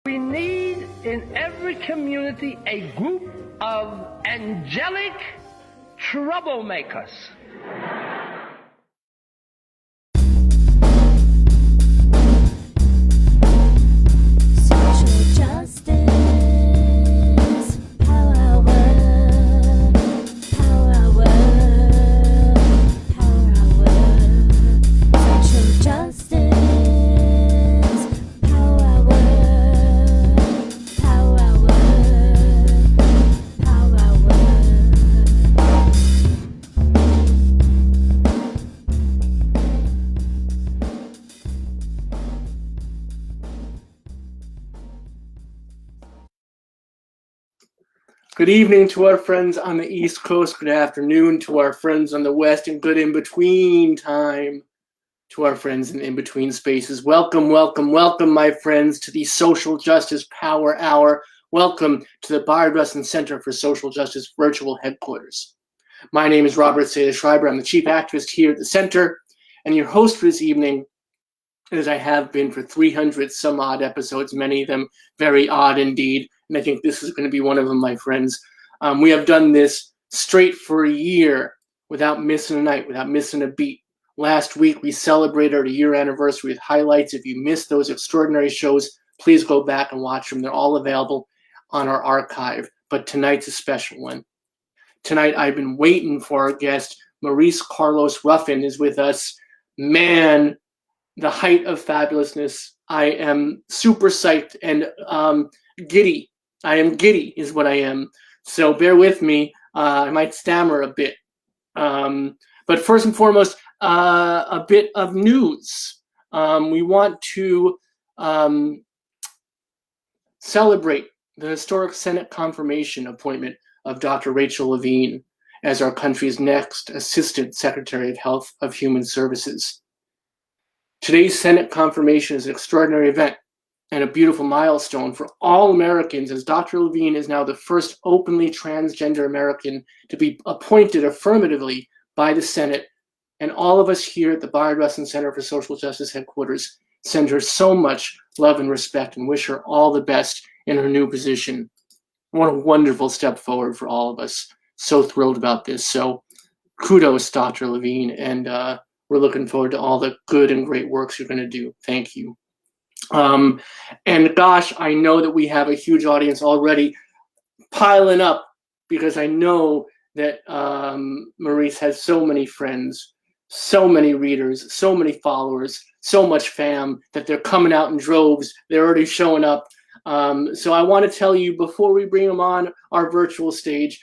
We need in every community a group of angelic troublemakers. Social justice, power hour, power hour, power hour. Social justice, power hour, power hour, power hour. Good evening to our friends on the East Coast. Good afternoon to our friends on the West, and good in-between time to our friends in in-between spaces. Welcome, welcome, welcome, my friends, to the Social Justice Power Hour. Welcome to the BRCSJ Center for Social Justice virtual headquarters. My name is Robert Schreiber. I'm the chief activist here at the center, and your host for this evening, as I have been for 300 some odd episodes, many of them very odd indeed. And I think this is going to be one of them, my friends. We have done this straight for a year without missing a night, without missing a beat. Last week, we celebrated our year anniversary with highlights. If you missed those extraordinary shows, please go back and watch them. They're all available on our archive. But tonight's a special one. Tonight, I've been waiting for our guest. Maurice Carlos Ruffin is with us. Man, the height of fabulousness. I am super psyched and giddy. I am giddy is what I am. So bear with me. I might stammer a bit. But first and foremost, a bit of news. We want to celebrate the historic Senate confirmation appointment of Dr. Rachel Levine as our country's next Assistant Secretary of Health of Human Services. Today's Senate confirmation is an extraordinary event and a beautiful milestone for all Americans, as Dr. Levine is now the first openly transgender American to be appointed affirmatively by the Senate. And all of us here at the BRCSJ Center for Social Justice headquarters send her so much love and respect and wish her all the best in her new position. What a wonderful step forward for all of us. So thrilled about this. So kudos, Dr. Levine, and we're looking forward to all the good and great works you're going to do. Thank you. And gosh, I know that we have a huge audience already piling up, because I know that Maurice has so many friends, so many readers, so many followers, so much fam that they're coming out in droves. They're already showing up. So I want to tell you, before we bring them on our virtual stage,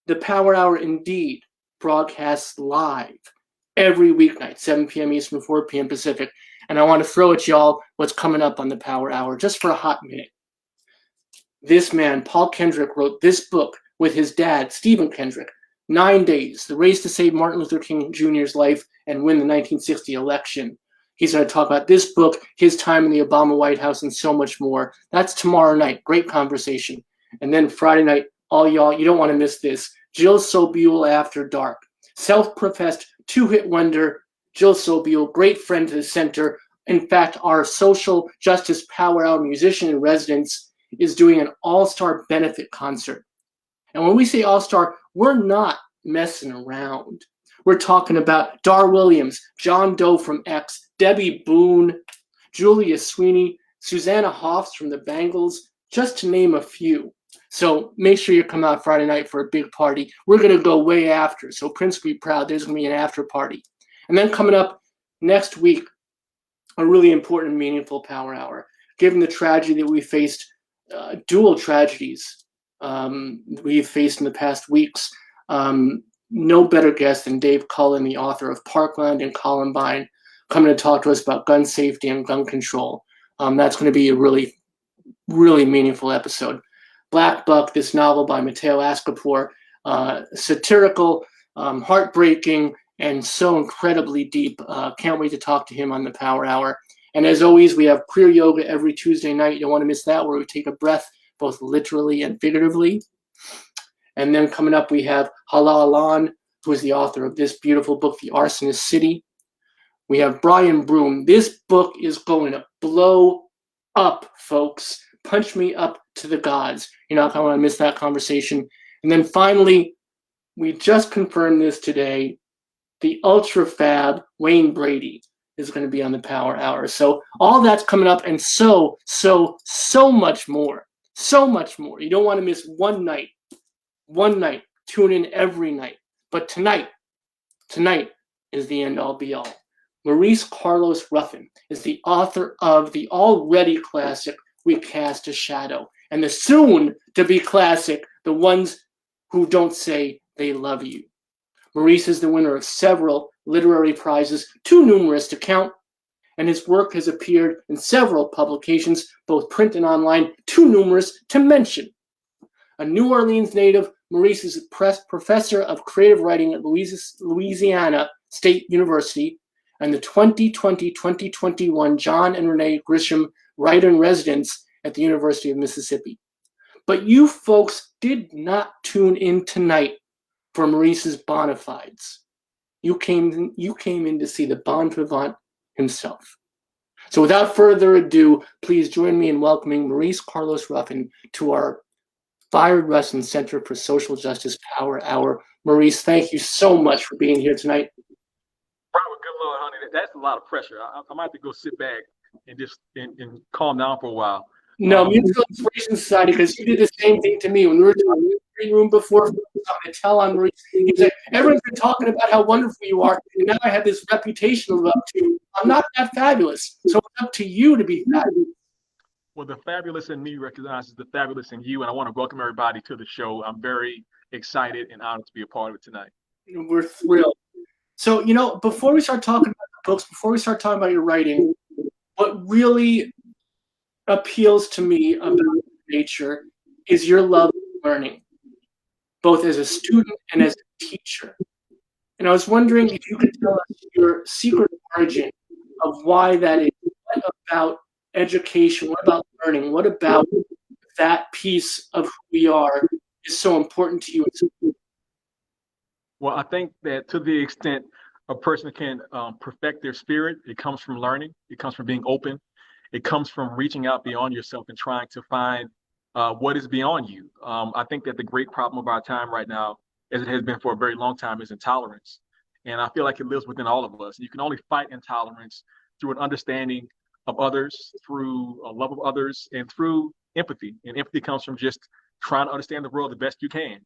the Power Hour indeed broadcasts live every weeknight, 7 p.m. Eastern, 4 p.m. Pacific. And I want to throw at y'all what's coming up on the Power Hour just for a hot minute. This man, Paul Kendrick, wrote this book with his dad, Stephen Kendrick, 9 Days, The Race to Save Martin Luther King Jr.'s Life and Win the 1960 Election. He's going to talk about this book, his time in the Obama White House, and so much more. That's tomorrow night. Great conversation. And then Friday night, all y'all, you don't want to miss this. Jill Sobule After Dark. Self-professed two-hit wonder, Jill Sobule, great friend to the center. In fact, our Social Justice Power Hour musician in residence is doing an all-star benefit concert. And when we say all-star, we're not messing around. We're talking about Dar Williams, John Doe from X, Debbie Boone, Julia Sweeney, Susanna Hoffs from the Bangles, just to name a few. So make sure you come out Friday night for a big party. We're going to go way after. So Prince, be proud. There's going to be an after party. And then coming up next week, a really important, meaningful Power Hour. Given the tragedy that we faced, dual tragedies we've faced in the past weeks, no better guest than Dave Cullen, the author of Parkland and Columbine, coming to talk to us about gun safety and gun control. That's going to be a really, really meaningful episode. Black Buck, this novel by Matteo Ascapor, satirical, heartbreaking, and so incredibly deep. Can't wait to talk to him on the Power Hour. And as always, we have queer yoga every Tuesday night. You don't want to miss that, where we take a breath, both literally and figuratively. And then coming up, we have Hala Alan, who is the author of this beautiful book, The Arsonist City. We have Brian Broom. This book is going to blow up, folks. punch me up to the gods. You're not going to want to miss that conversation. And then finally, we just confirmed this today, the ultra fab Wayne Brady is going to be on the Power Hour. So all that's coming up, and so much more. So much more. You don't want to miss one night. One night. Tune in every night. But tonight is the end all be all. Maurice Carlos Ruffin is the author of the already classic We Cast a Shadow, and the soon to be classic, The Ones Who Don't Say They Love You. Maurice is the winner of several literary prizes, too numerous to count, and his work has appeared in several publications, both print and online, too numerous to mention. A New Orleans native, Maurice is a professor of creative writing at Louisiana State University and the 2020-2021 John and Renee Grisham Writer-in-Residence at the University of Mississippi. But you folks did not tune in tonight for Maurice's bona fides. You came in to see the bon vivant himself. So without further ado, please join me in welcoming Maurice Carlos Ruffin to our Fired Wrestling Center for Social Justice Power Hour. Maurice, thank you so much for being here tonight. Robert, good Lord, honey, that's a lot of pressure. I might have to go sit back and just and calm down for a while. No, Musical Inspiration Society, because you did the same thing to me when we were talking in the green room before. I tell on Maurice, he's like, everyone's been talking about how wonderful you are, and now I have this reputation to live up to. I'm not that fabulous, so it's up to you to be fabulous. Well, the fabulous in me recognizes the fabulous in you, and I want to welcome everybody to the show. I'm very excited and honored to be a part of it tonight. We're thrilled. So, before we start talking about the books, before we start talking about your writing, what really appeals to me about nature is your love of learning, both as a student and as a teacher. And I was wondering if you could tell us your secret origin of why that is. What about education? What about learning? What about that piece of who we are is so important to you? Well, I think that to the extent a person can perfect their spirit, it comes from learning. It comes from being open. It comes from reaching out beyond yourself and trying to find what is beyond you. I think that the great problem of our time right now, as it has been for a very long time, is intolerance. And I feel like it lives within all of us. You can only fight intolerance through an understanding of others, through a love of others, and through empathy. And empathy comes from just trying to understand the world the best you can.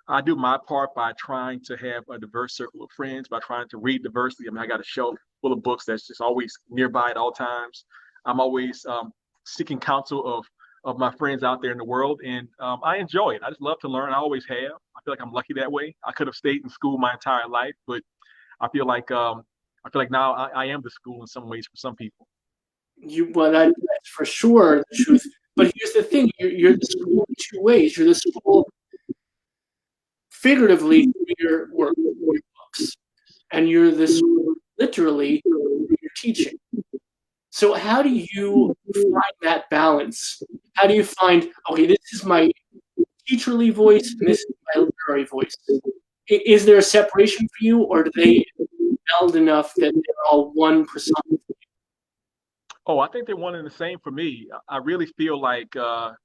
I do my part by trying to have a diverse circle of friends, by trying to read diversity. I got a shelf full of books that's just always nearby at all times. I'm always seeking counsel of my friends out there in the world, and I enjoy it. I just love to learn. I always have. I feel like I'm lucky that way. I could have stayed in school my entire life, but I feel like now I am the school in some ways for some people. That's for sure the truth. But here's the thing: you're the school in two ways. You're the school figuratively through your work, your books, and you're the school literally through your teaching. So how do you find that balance? How do you find, okay, this is my teacherly voice and this is my literary voice? Is there a separation for you, or do they meld enough that they're all one persona? Oh, I think they're one and the same for me. I really feel like I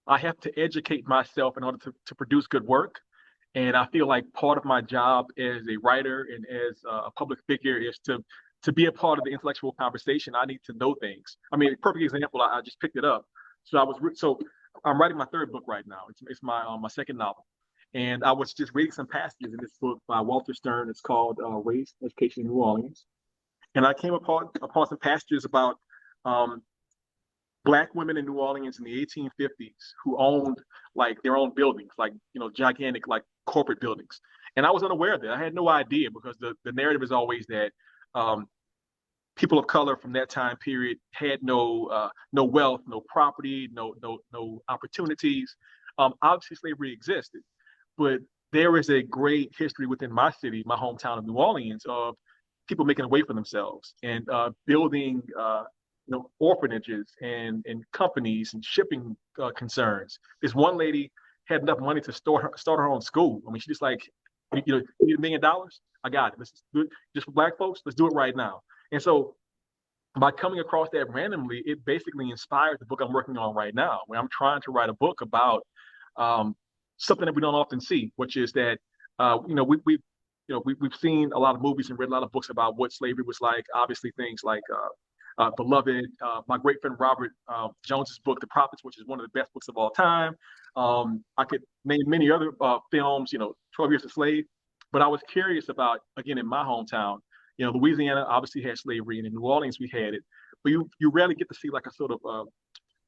have to educate myself in order to produce good work. And I feel like part of my job as a writer and as a public figure is to be a part of the intellectual conversation. I need to know things. A perfect example, I just picked it up. So I'm writing my third book right now. It's my second novel. And I was just reading some passages in this book by Walter Stern. It's called Race, Education in New Orleans. And I came upon some passages about Black women in New Orleans in the 1850s who owned like their own buildings, like, gigantic like corporate buildings. And I was unaware of that. I had no idea, because the narrative is always that people of color from that time period had no wealth, no property, no opportunities. Obviously, slavery existed, but there is a great history within my city, my hometown of New Orleans, of people making a way for themselves and building orphanages and companies and shipping concerns. This one lady had enough money to start her own school. She just like, you need $1 million? I got it. Let's do it just for Black folks. Let's do it right now. And so by coming across that randomly, it basically inspired the book I'm working on right now, where I'm trying to write a book about something that we don't often see, which is that we've seen a lot of movies and read a lot of books about what slavery was like. Obviously, things like Beloved, my great friend Robert Jones's book, The Prophets, which is one of the best books of all time. I could name many other films, 12 Years a Slave. But I was curious about, again, in my hometown, Louisiana obviously had slavery, and in New Orleans we had it. But you rarely get to see like a sort of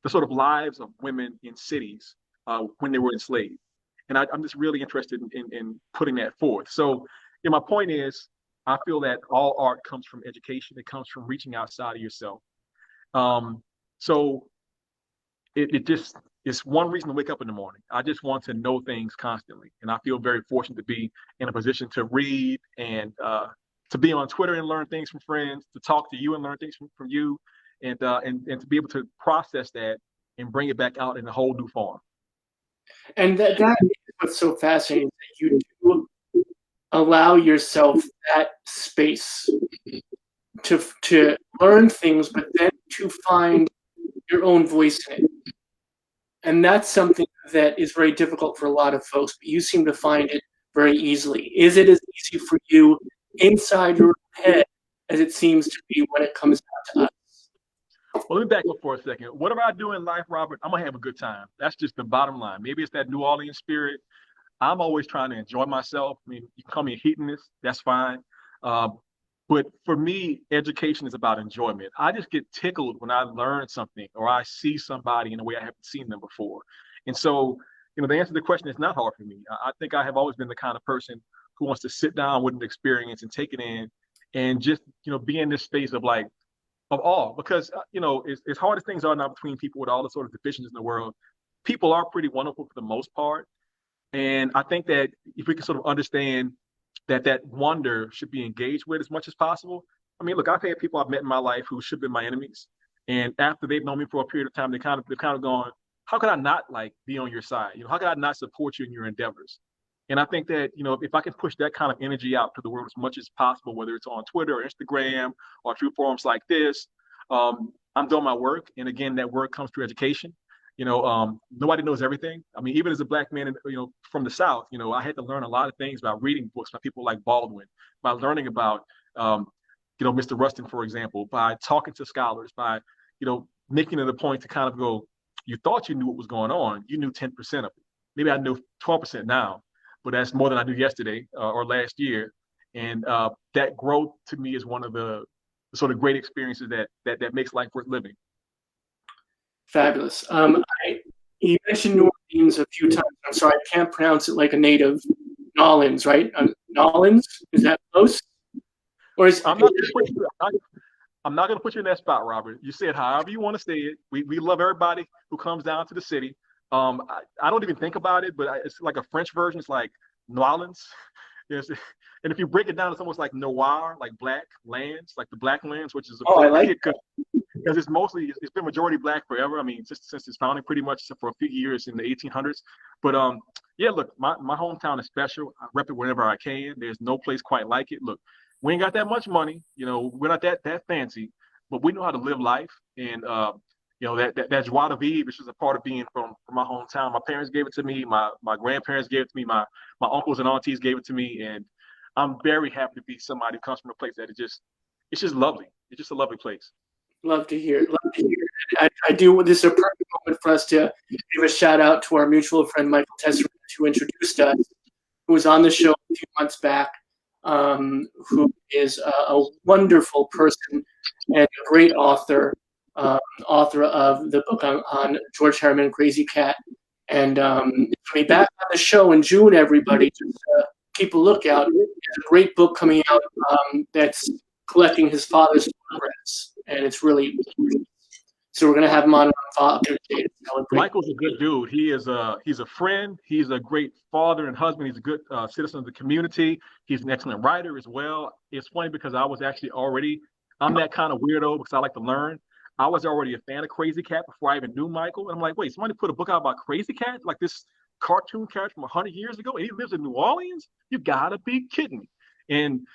the sort of lives of women in cities when they were enslaved. And I'm just really interested in putting that forth. So, my point is, I feel that all art comes from education. It comes from reaching outside of yourself. So it just is one reason to wake up in the morning. I just want to know things constantly. And I feel very fortunate to be in a position to read and to be on Twitter and learn things from friends, to talk to you and learn things from you, and to be able to process that and bring it back out in a whole new form. And that is what's so fascinating, that you do allow yourself that space to learn things, but then to find your own voice in it. And that's something that is very difficult for a lot of folks, but you seem to find it very easily. Is it as easy for you inside your head as it seems to be when it comes down to us? Well, let me back up for a second. Whatever I do in life, Robert, I'm going to have a good time. That's just the bottom line. Maybe it's that New Orleans spirit. I'm always trying to enjoy myself. I mean, you call me a hedonist, that's fine. But for me, education is about enjoyment. I just get tickled when I learn something or I see somebody in a way I haven't seen them before. And so, the answer to the question is not hard for me. I think I have always been the kind of person who wants to sit down with an experience and take it in and just, be in this space of awe, because, as hard as things are now between people with all the sort of divisions in the world, people are pretty wonderful for the most part. And I think that if we can sort of understand that wonder should be engaged with as much as possible. I mean, look, I've had people I've met in my life who should have been my enemies. And after they've known me for a period of time, they've kind of gone, how could I not be on your side? How could I not support you in your endeavors? And I think that, if I can push that kind of energy out to the world as much as possible, whether it's on Twitter or Instagram or through forums like this, I'm doing my work. And again, that work comes through education. Nobody knows everything. I mean, even as a Black man, from the South, I had to learn a lot of things by reading books by people like Baldwin, by learning about, Mr. Rustin, for example, by talking to scholars, by, making it a point to kind of go, you thought you knew what was going on. You knew 10% of it. Maybe I know 12% now, but that's more than I knew yesterday or last year. And that growth to me is one of the sort of great experiences that makes life worth living. Fabulous. You mentioned New Orleans a few times. I'm sorry, I can't pronounce it like a native. Nolans, right? Nolans? Is that close? Or is I'm not going to put you in that spot, Robert. You said however you want to say it. We love everybody who comes down to the city. I don't even think about it, but it's like a French version. It's like Nolans. Yes. And if you break it down, it's almost like noir, like black lands, like the Black lands, which is I like it. Because it's been majority Black forever. I mean, since its founding, pretty much, except for a few years in the 1800s. But yeah, look, my hometown is special. I rep it whenever I can. There's no place quite like it. Look, we ain't got that much money. We're not that fancy, but we know how to live life. And that joie de vivre is just a part of being from my hometown. My parents gave it to me. My grandparents gave it to me. My uncles and aunties gave it to me. And I'm very happy to be somebody who comes from a place that it's just lovely. It's just a lovely place. Love to hear it. Love to hear it. I do. This is a perfect moment for us to give a shout out to our mutual friend Michael Tesser, who introduced us, who was on the show a few months back, who is a wonderful person and a great author, author of the book on George Harriman, Crazy Cat. And he'll be back on the show in June, everybody. Just keep a lookout. There's a great book coming out that's collecting his father's photographs, and it's really so we're going to have him on Father's Day to celebrate. Michael's a good dude. He's a friend. He's a great father and husband. He's a good citizen of the community. He's an excellent writer as well. It's funny because I'm that kind of weirdo because I like to learn. I was already a fan of Crazy Cat before I even knew Michael. And I'm like, wait, somebody put a book out about Crazy Cat? Like this cartoon character from 100 years ago? And he lives in New Orleans? You gotta be kidding me. And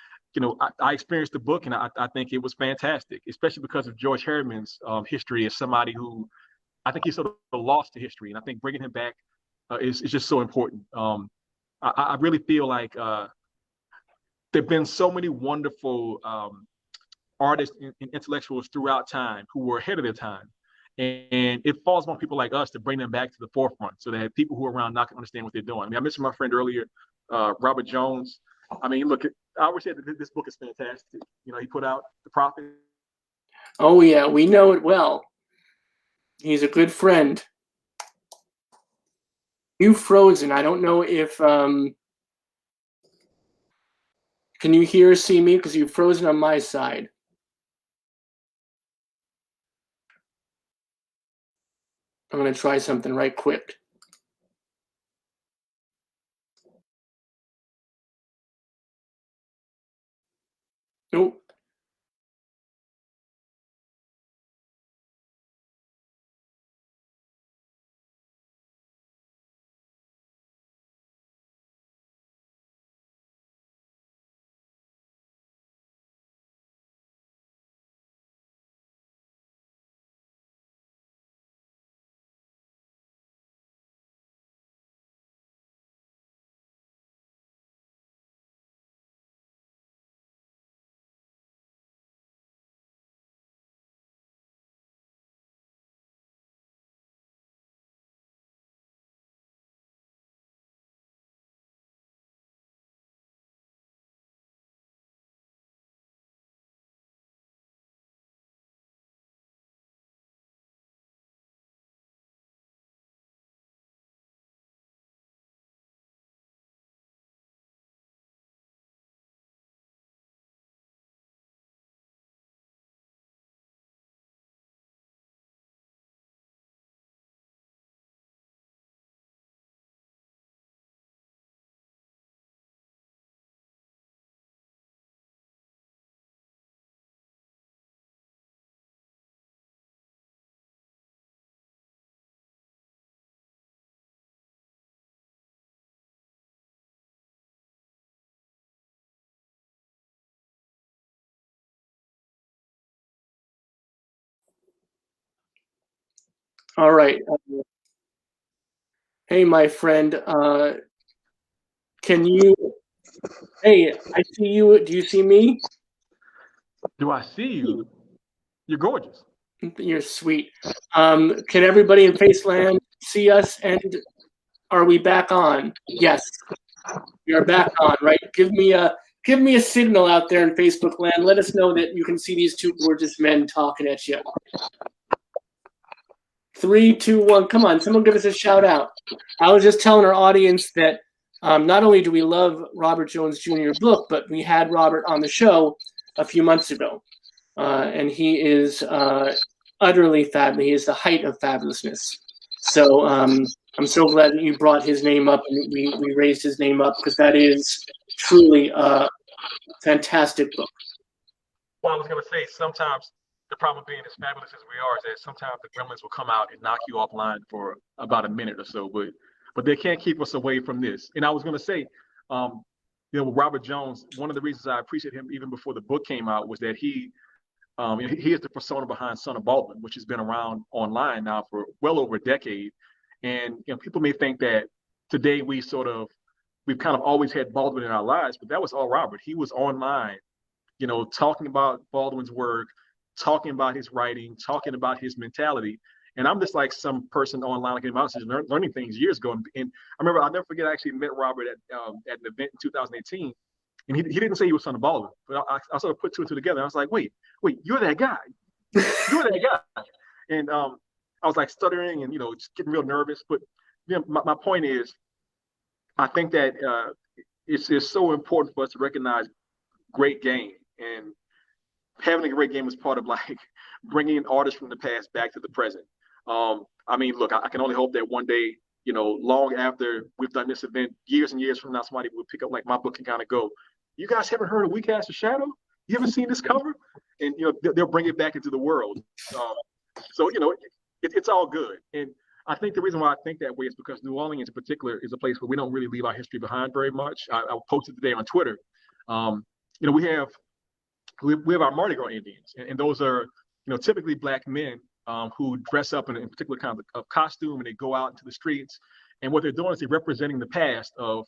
I experienced the book, and I think it was fantastic, especially because of George Harriman's history as somebody who I think he's sort of lost to history, and I think bringing him back is just so important. I really feel like there've been so many wonderful artists and intellectuals throughout time who were ahead of their time. And it falls on people like us to bring them back to the forefront so that people who are around now can understand what they're doing. I mean, I mentioned my friend earlier, Robert Jones. I mean, look, I always said that this book is fantastic. He put out The Prophet. Oh, yeah, we know it well. He's a good friend. You've frozen. I don't know if... can you hear or see me? Because you've frozen on my side. I'm going to try something right quick. Nope. All right. Hey, my friend. Can you... Hey, I see you. Do you see me? Do I see you? You're gorgeous. You're sweet. Can everybody in Faceland see us? And are we back on? Yes, we are back on. Right? Give me a signal out there in Facebook land. Let us know that you can see these two gorgeous men talking at you. 3, 2, 1. Come on, someone give us a shout out. I was just telling our audience that not only do we love Robert Jones Jr.'s book, but we had Robert on the show a few months ago. And he is utterly fabulous. He is the height of fabulousness. So I'm so glad that you brought his name up and we raised his name up, because that is truly a fantastic book. Well, I was going to say, sometimes the problem being as fabulous as we are is that sometimes the gremlins will come out and knock you offline for about a minute or so, but they can't keep us away from this. And I was going to say, with Robert Jones, one of the reasons I appreciate him even before the book came out was that he is the persona behind Son of Baldwin, which has been around online now for well over a decade. And people may think that today we've kind of always had Baldwin in our lives, but that was all Robert. He was online, talking about Baldwin's work, talking about his writing, talking about his mentality. And I'm just like some person online, like I was learning things years ago. And I remember, I'll never forget, I actually met Robert at an event in 2018. And he didn't say he was Son of Baldwin, but I sort of put two and two together. I was like, wait, you're that guy. You're that guy. And I was like stuttering and, just getting real nervous. But my point is, I think that it's so important for us to recognize great game. And having a great game is part of like bringing artists from the past back to the present. I mean, look, I can only hope that one day, long after we've done this event, years and years from now, somebody will pick up like my book and kind of go, you guys haven't heard of We Cast a Shadow? You haven't seen this cover? And, they'll bring it back into the world. So, it's all good. And I think the reason why I think that way is because New Orleans in particular is a place where we don't really leave our history behind very much. I posted today on Twitter. we have our Mardi Gras Indians, and those are typically black men who dress up in a particular kind of costume, and they go out into the streets. And what they're doing is they're representing the past of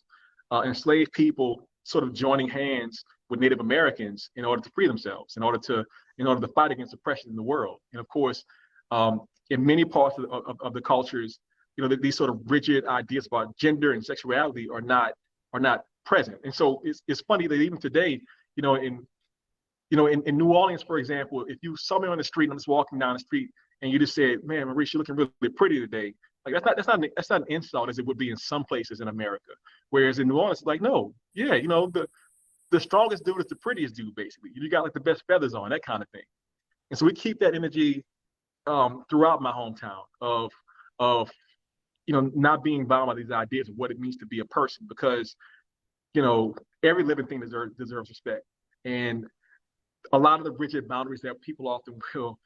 enslaved people sort of joining hands with Native Americans in order to free themselves, in order to fight against oppression in the world. And of course, in many parts of the cultures, these sort of rigid ideas about gender and sexuality are not present. And so it's funny that even today, in New Orleans, for example, if you saw me on the street and I'm just walking down the street and you just said, "Man, Maurice, you're looking really pretty today," like that's not an insult as it would be in some places in America. Whereas in New Orleans, it's like, no, yeah, the strongest dude is the prettiest dude, basically. You got like the best feathers on, that kind of thing. And so we keep that energy throughout my hometown of not being bound by these ideas of what it means to be a person, because every living thing deserves respect. And a lot of the rigid boundaries that people often will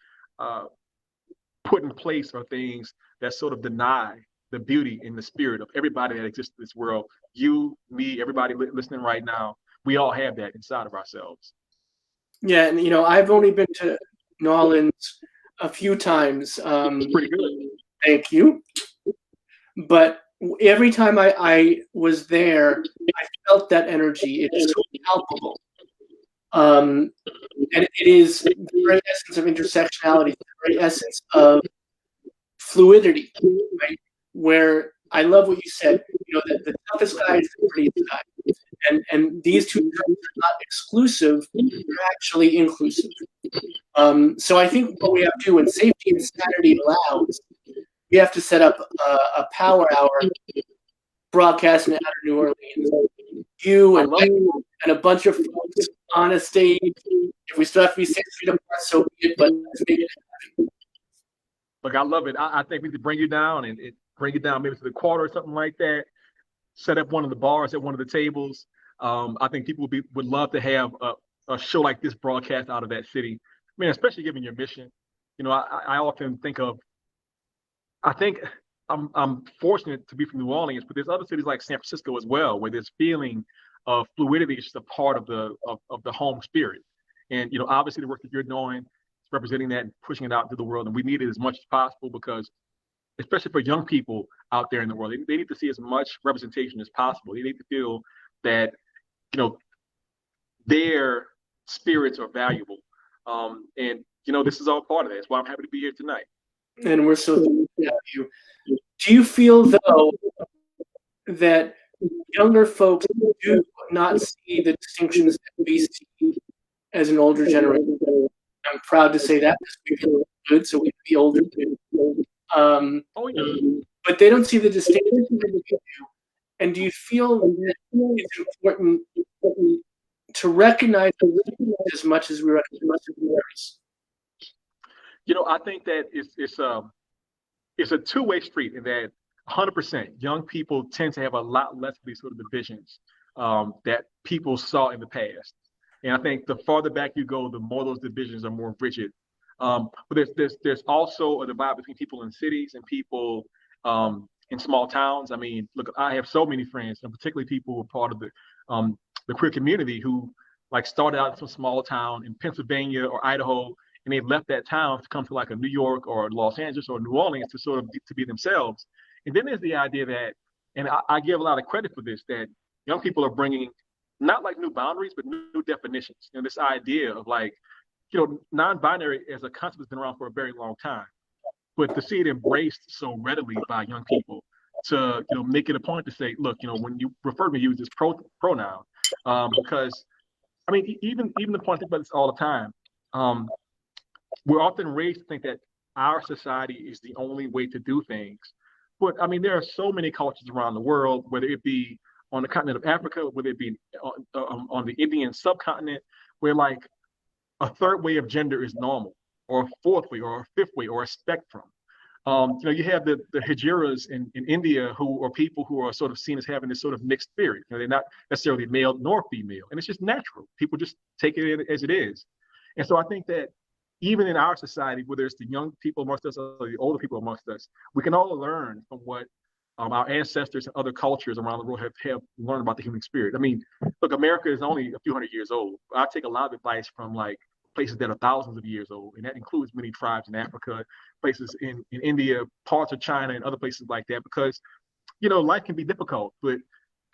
put in place are things that sort of deny the beauty and the spirit of everybody that exists in this world. You, me, everybody listening right now, we all have that inside of ourselves. Yeah, and I've only been to New Orleans a few times. It's pretty good. Thank you. But every time I was there, I felt that energy. It's so palpable. And it is the very essence of intersectionality, the very essence of fluidity, right? Where I love what you said, the toughest guy is the prettiest guy. And these two terms are not exclusive, they're actually inclusive. So I think what we have to do, when safety and sanity allows, we have to set up a power hour broadcasting out of New Orleans. You and a bunch of folks on a stage. If we still have to be 6 feet apart, so be it, but let's make it happen. Look, I love it. I think we could bring you down and bring it down maybe to the quarter or something like that. Set up one of the bars at one of the tables. I think people would love to have a show like this broadcast out of that city. I mean, especially given your mission. I often think I'm fortunate to be from New Orleans, but there's other cities like San Francisco as well, where this feeling of fluidity is just a part of the home spirit. And obviously the work that you're doing is representing that and pushing it out into the world, and we need it as much as possible, because especially for young people out there in the world, they need to see as much representation as possible. They need to feel that their spirits are valuable, and this is all part of that. That's why I'm happy to be here tonight. And we're so thankful to have you. Do you feel, though, that younger folks do not see the distinctions that we see as an older generation? I'm proud to say that, because we feel good, so we can be older too. But they don't see the distinctions that we do. And do you feel that it's important to recognize as much as we recognize others? I think that it's a two-way street, in that 100% young people tend to have a lot less of these sort of divisions that people saw in the past. And I think the farther back you go, the more those divisions are more rigid. But there's also a divide between people in cities and people in small towns. I mean, look, I have so many friends, and particularly people who are part of the queer community, who like started out in some small town in Pennsylvania or Idaho, and they left that town to come to like a New York or Los Angeles or New Orleans to sort of to be themselves. And then there's the idea that, and I give a lot of credit for this, that young people are bringing not like new boundaries, but new definitions. This idea of like, non-binary as a concept has been around for a very long time, but to see it embraced so readily by young people, to make it a point to say, look, when you refer to me, use this pronoun, because I mean, even the point, I think about this all the time. We're often raised to think that our society is the only way to do things, but I mean, there are so many cultures around the world, whether it be on the continent of Africa, whether it be on the Indian subcontinent, where like a third way of gender is normal, or a fourth way, or a fifth way, or a spectrum. You have the Hijiras in India, who are people who are sort of seen as having this sort of mixed spirit. They're not necessarily male nor female, and it's just natural. People just take it as it is. And so I think that even in our society, whether it's the young people amongst us or the older people amongst us, we can all learn from what our ancestors and other cultures around the world have learned about the human spirit. I mean, look, America is only a few hundred years old. I take a lot of advice from like places that are thousands of years old, and that includes many tribes in Africa, places in India, parts of China, and other places like that, because, life can be difficult, but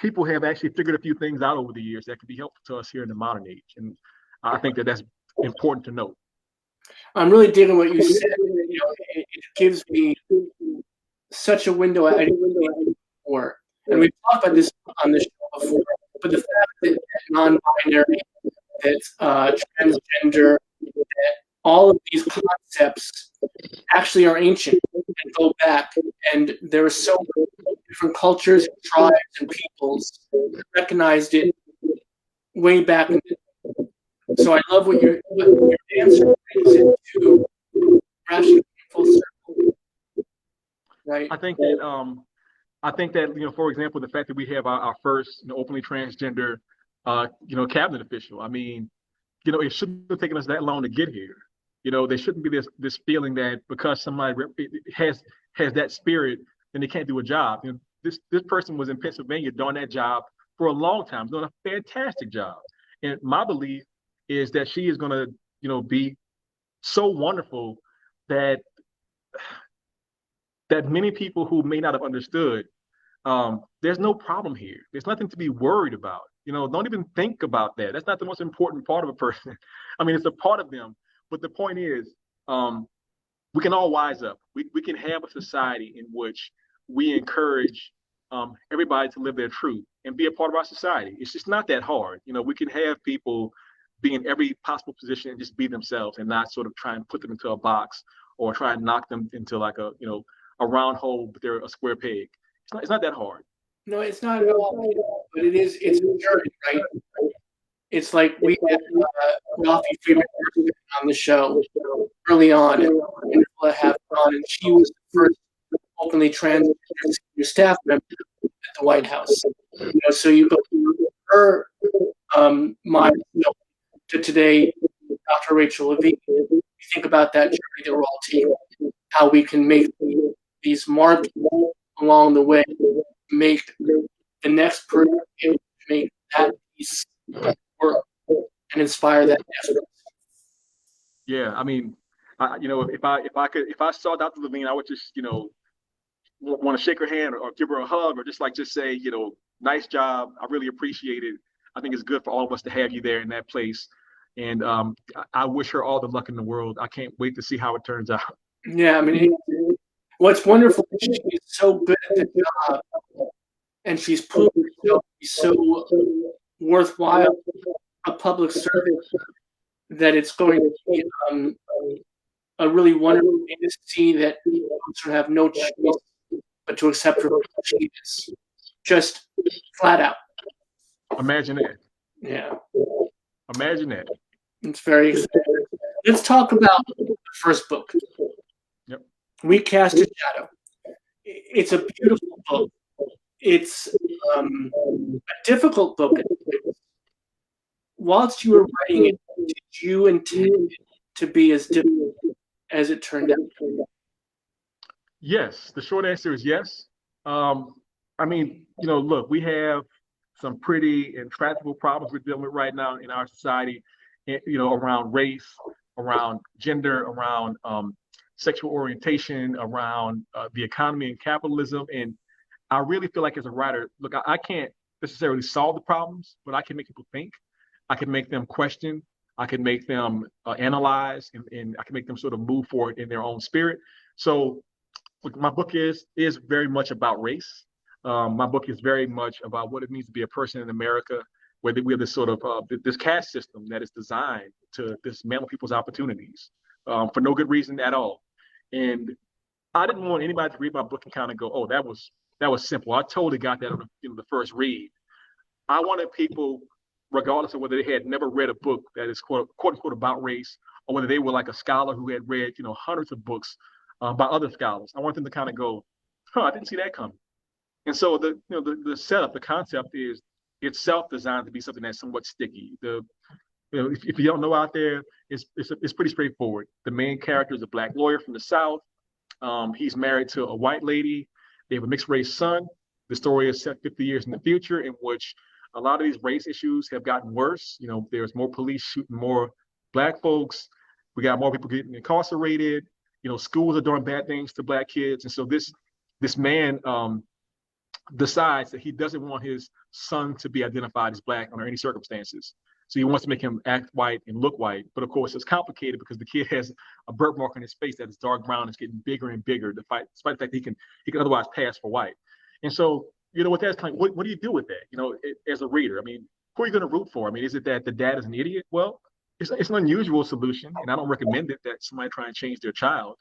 people have actually figured a few things out over the years that can be helpful to us here in the modern age. And I think that that's important to note. I'm really digging what you said. It gives me such a window I didn't see before. And we've talked about this on the show before, but the fact that non-binary, that transgender, that all of these concepts actually are ancient and go back, and there are so many different cultures, and tribes, and peoples that recognized it way back. So I love what your answer brings it to rational full circle. Right. I think that for example, the fact that we have our first openly transgender cabinet official. I mean, it shouldn't have taken us that long to get here. There shouldn't be this feeling that because somebody has that spirit, then they can't do a job. This person was in Pennsylvania doing that job for a long time, doing a fantastic job. And my belief is that she is going to, be so wonderful that many people who may not have understood, there's no problem here. There's nothing to be worried about. Don't even think about that. That's not the most important part of a person. I mean, it's a part of them. But the point is, we can all wise up. We can have a society in which we encourage everybody to live their truth and be a part of our society. It's just not that hard. We can have people be in every possible position and just be themselves and not sort of try and put them into a box or try and knock them into like a round hole, but they're a square peg. It's not that hard. No, it's not at all. But it's a journey, right? It's like we had Rafi Freeman on the show early on, and wonderful to have her on, and she was the first openly transgender senior staff member at the White House. So you go through her mind to today, Dr. Rachel Levine. You think about that journey that we're all taking, how we can make these marks along the way, make the next person make that piece work and inspire that next person. Yeah, I mean, if I saw Dr. Levine, I would just want to shake her hand or give her a hug or just say nice job. I really appreciate it. I think it's good for all of us to have you there in that place. And I wish her all the luck in the world. I can't wait to see how it turns out. Yeah, I mean, what's wonderful is she's so good at the job, and she's proven herself to be so worthwhile a public service that it's going to be a really wonderful thing to see that folks have no choice but to accept her for who she is. Just flat out. Imagine that. Yeah. Imagine that. It's very exciting. Let's talk about the first book. Yep. We Cast a Shadow. It's a beautiful book. It's a difficult book. Whilst you were writing it, did you intend it to be as difficult as it turned out? Yes. The short answer is yes. I mean, look, we have some pretty intractable problems we're dealing with right now in our society, around race, around gender, around sexual orientation, around the economy and capitalism. And I really feel like as a writer, look, I can't necessarily solve the problems, but I can make people think. I can make them question. I can make them analyze, and I can make them sort of move forward in their own spirit. So my book is very much about race. My book is very much about what it means to be a person in America, where we have this sort of this caste system that is designed to dismantle people's opportunities for no good reason at all. And I didn't want anybody to read my book and kind of go, "Oh, that was simple." I totally got that on the first read. I wanted people, regardless of whether they had never read a book that is quote unquote about race, or whether they were like a scholar who had read hundreds of books by other scholars. I want them to kind of go, "Huh, I didn't see that coming." And so the setup, the concept is itself designed to be something that's somewhat sticky. If you don't know out there, it's pretty straightforward. The main character is a black lawyer from the South. He's married to a white lady. They have a mixed race son. The story is set 50 years in the future, in which a lot of these race issues have gotten worse. You know, there's more police shooting more Black folks. We got more people getting incarcerated. You know, schools are doing bad things to Black kids. And so this man decides that he doesn't want his son to be identified as Black under any circumstances. So he wants to make him act white and look white. But of course, it's complicated because the kid has a birthmark on his face that is dark brown. It's getting bigger and bigger, despite the fact that he can otherwise pass for white. And so, you know, with that, kind of, what do you do with that? You know, as a reader, I mean, who are you going to root for? I mean, is it that the dad is an idiot? Well, it's an unusual solution, and I don't recommend it that somebody try and change their child.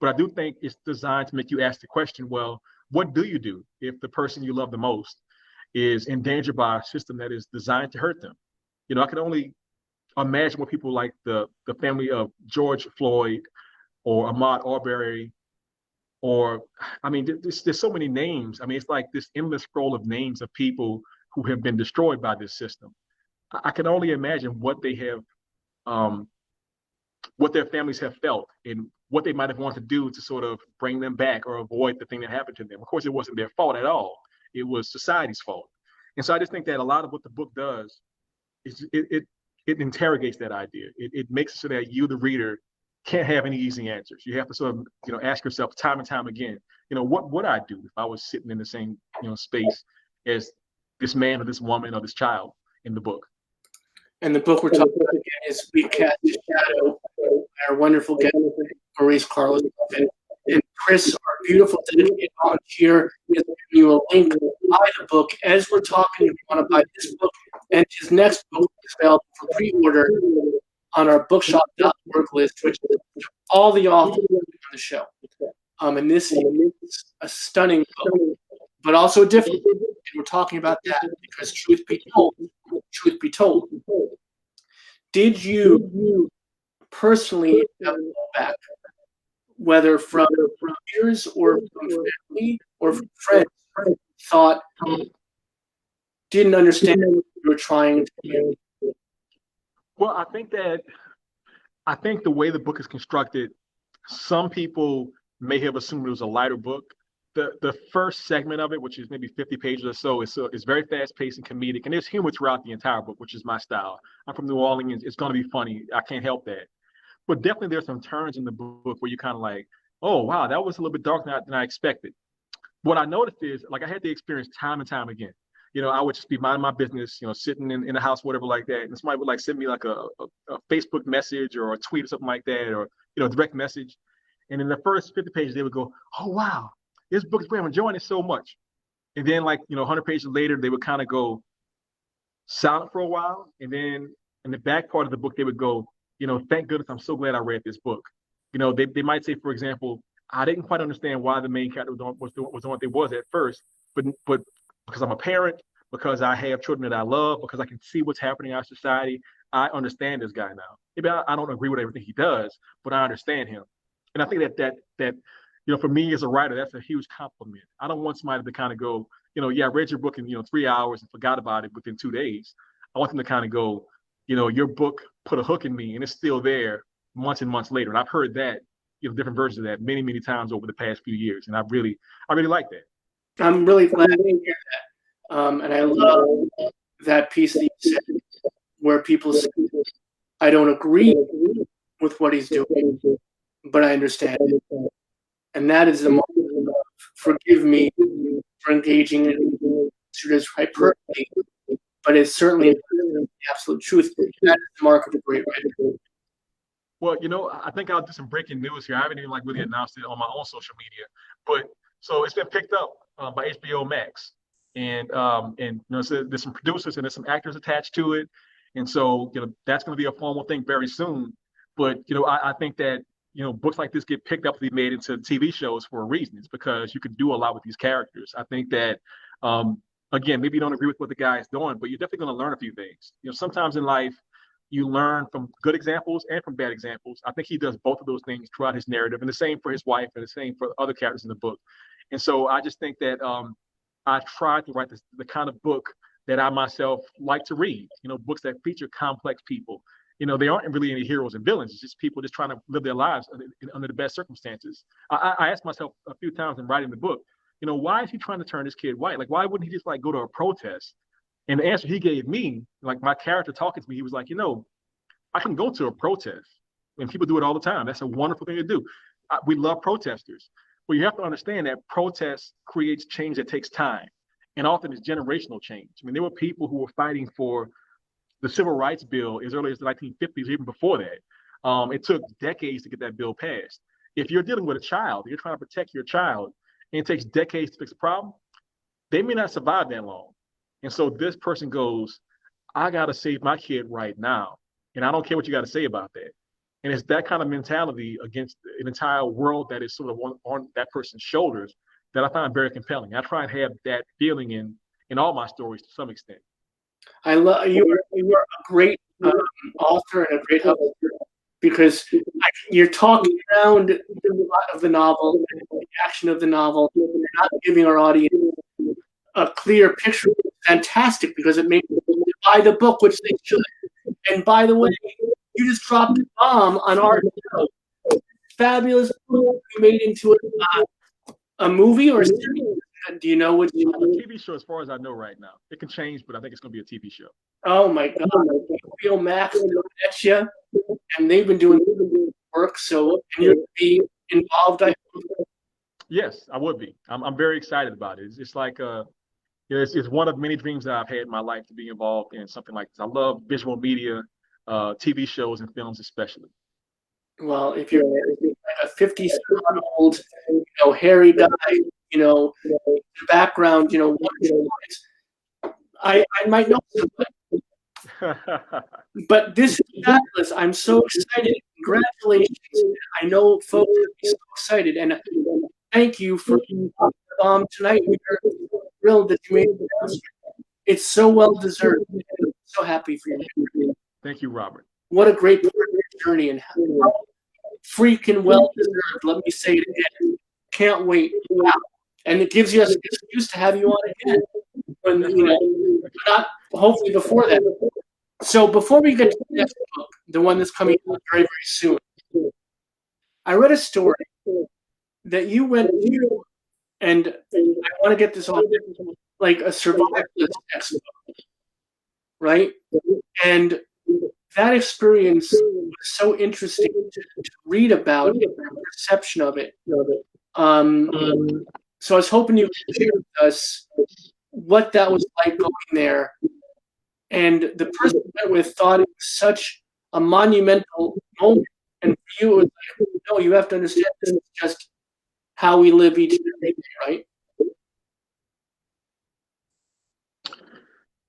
But I do think it's designed to make you ask the question, well, what do you do if the person you love the most is endangered by a system that is designed to hurt them? You know, I can only imagine what people like the family of George Floyd or Ahmaud Arbery, or, I mean, there's so many names. I mean, it's like this endless scroll of names of people who have been destroyed by this system. I can only imagine what they have, what their families have felt and what they might have wanted to do to sort of bring them back or avoid the thing that happened to them. Of course, it wasn't their fault at all. It was society's fault. And so I just think that a lot of what the book does is it interrogates that idea. It makes it so that you, the reader, can't have any easy answers. You have to sort of, you know, ask yourself time and time again, you know, what would I do if I was sitting in the same, you know, space as this man or this woman or this child in the book? And the book we're talking about again is We Cast a Shadow, our wonderful guest, Maurice Carlos Ruffin. And Chris, our beautiful dedicated volunteer, is giving you a link to buy the book. As we're talking, if you want to buy this book and his next book is available for pre-order on our bookshop.org list, which is all the authors on the show. And this is a stunning book, but also a different book. And we're talking about that because truth be told, did you personally have back, whether from peers or from family or from friends, thought didn't understand what you were trying to do? Well, I think the way the book is constructed, some people may have assumed it was a lighter book. The first segment of it, which is maybe 50 pages or so, is very fast paced and comedic, and there's humor throughout the entire book, which is my style. I'm from New Orleans. It's going to be funny. I can't help that. But definitely there's some turns in the book where you're kind of like, oh, wow, that was a little bit darker than I expected. What I noticed is, like, I had the experience time and time again. You know, I would just be minding my business, you know, sitting in the house, whatever like that. And somebody would like send me like a Facebook message or a tweet or something like that, or, you know, a direct message. And in the first 50 pages, they would go, oh, wow, this book is great. I'm enjoying it so much. And then, like, you know, 100 pages later, they would kind of go silent for a while. And then in the back part of the book, they would go, you know, thank goodness, I'm so glad I read this book. You know, they might say, for example, I didn't quite understand why the main character was doing what they was at first, but because I'm a parent, because I have children that I love, because I can see what's happening in our society, I understand this guy now. Maybe I don't agree with everything he does, but I understand him. And I think that you know, for me as a writer, that's a huge compliment. I don't want somebody to kind of go, you know, yeah, I read your book in, you know, 3 hours and forgot about it within 2 days. I want them to kind of go, you know, your book put a hook in me and it's still there months and months later. And I've heard that, you know, different versions of that many, many times over the past few years. And I really like that. I'm really glad to hear that. And I love that piece that you said where people say, I don't agree with what he's doing, but I understand it. And that is the moment of forgive me for engaging in this hyperbole, but it's certainly the absolute truth. That is the mark of a great writer. Well, you know, I think I'll do some breaking news here. I haven't even like really announced it on my own social media, but so it's been picked up by HBO Max, and you know, so there's some producers and there's some actors attached to it, and so, you know, that's going to be a formal thing very soon. But, you know, I think that, you know, books like this get picked up to be made into TV shows for a reason. It's because you can do a lot with these characters. I think that, again, maybe you don't agree with what the guy is doing, but you're definitely going to learn a few things. You know, sometimes in life, you learn from good examples and from bad examples. I think he does both of those things throughout his narrative, and the same for his wife and the same for other characters in the book. And so I just think that I tried to write the kind of book that I myself like to read, you know, books that feature complex people. You know, they aren't really any heroes and villains. It's just people just trying to live their lives under the best circumstances. I asked myself a few times in writing the book, why is he trying to turn this kid white? Like, why wouldn't he just like go to a protest? And the answer he gave me, like my character talking to me, he was like, I can go to a protest, and people do it all the time. That's a wonderful thing to do. We love protesters, but you have to understand that protest creates change that takes time, and often it's generational change. I mean, there were people who were fighting for the Civil Rights Bill as early as the 1950s, even before that. It took decades to get that bill passed. If you're dealing with a child, you're trying to protect your child, and it takes decades to fix a problem, they may not survive that long. And so this person goes, I got to save my kid right now. And I don't care what you got to say about that. And it's that kind of mentality against an entire world that is sort of on that person's shoulders that I find very compelling. I try and have that feeling in all my stories to some extent. I love you. You are a great author and a great husband, because you're talking around the plot of the novel, the action of the novel, and not giving our audience a clear picture. It's fantastic, because it makes them buy the book, which they should. And by the way, you just dropped a bomb on our show. Fabulous book you made into a movie or a series. Do you know which? A TV show, as far as I know right now. It can change, but I think it's going to be a TV show. Oh my God! HBO Max at you, and they've been doing work. So can you be involved? I hope. Yes, I would be. I'm very excited about it. It's like it's one of many dreams that I've had in my life to be involved in something like this. I love visual media, TV shows and films especially. Well, if you're like a 50-year-old, hairy guy, the background, I might know somebody. But this is fabulous. I'm so excited. Congratulations. I know folks will be so excited. And thank you for the bomb tonight. We're thrilled that you made the announcement. It's so well deserved. I'm so happy for you. Thank you, Robert. What a great part of your journey, and how freaking well deserved. Let me say it again. Can't wait. Wow. And it gives us an excuse to have you on again. When not hopefully before that. So before we get to the next book, the one that's coming out very, very soon, I read a story that you went to, and I want to get this on, like a survivalist textbook, right? And that experience was so interesting to read about, the perception of it. So I was hoping you could share with us what that was like going there. And the person I went with thought it was such a monumental moment. And for you, it was like, no, you have to understand this is just how we live each and every day, right?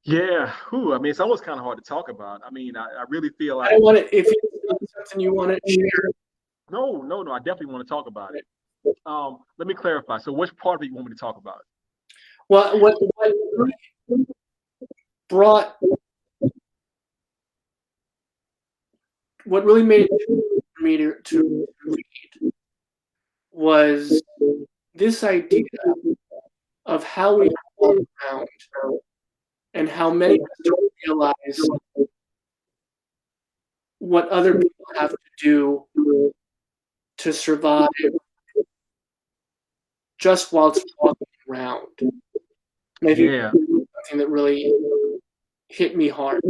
Yeah. I mean, it's almost kind of hard to talk about. I mean, I really feel like. I want to, if it's something you want to share. No. I definitely want to talk about it. Let me clarify. So which part of it you want me to talk about? Well, what brought, what really made it for me to read was this idea of how we walk around and how many of us don't realize what other people have to do to survive just whilst walking around. Maybe something that really hit me hard.